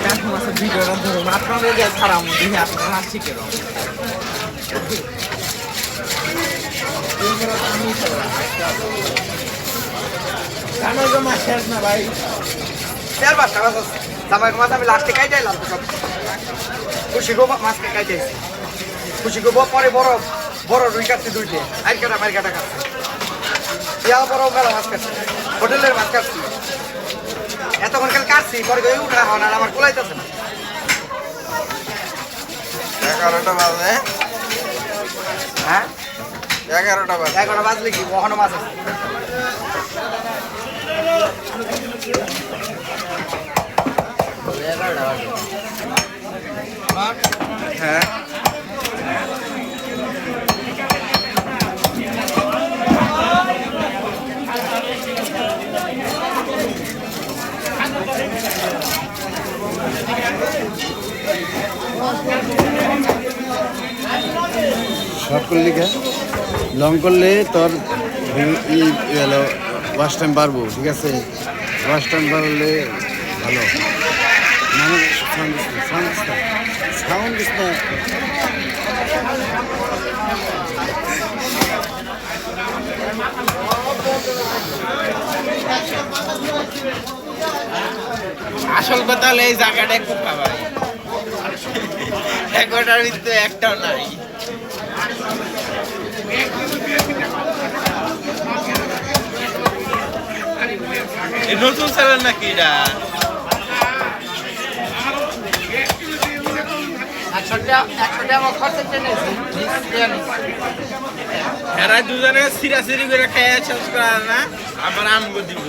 কাকু মাছের ভিডিওটা ধরুন আপনাদের যে ছাড়াম দেখে আপনারা আসছি কেন মাছ শেষ না ভাই আমি লাস্টে কাইটাই লাভ সব খুশি গো মাছকে কাইটাইছি খুশি গো পরে বড় বড় রুই কাটছি দুইটে আর কাটা মার কাটা কাটছে ইয়া বড় মেলা মাছ কাটছি হোটেলের মাছ কাটছি এতক্ষণ কাল কাটছি পরে উঠা হন আর আমার কুলাইতেছে না 11টা বাজে হ্যাঁ 11টা বাজে 11টা বাজলে কি ওখানে মাছ আছে হ্যাঁ শর্ট করলে কে লং করলে তোর ওয়াশ টাইম বাড়বো ঠিক আছে ওয়াশ টাইম বাড়লে ভালো মানে সাউন্ড দিস না আসল কথা হলো এই জায়গাটা খুব খাবার একটার ভিতরে একটাও নাই নতুন চ্যানেল নাকি এটা 100 টাকা খরচ চেনেছি এরা দুজনে সিরাসিরি করে খেয়ে শেষ করা না আবার আমগো দিব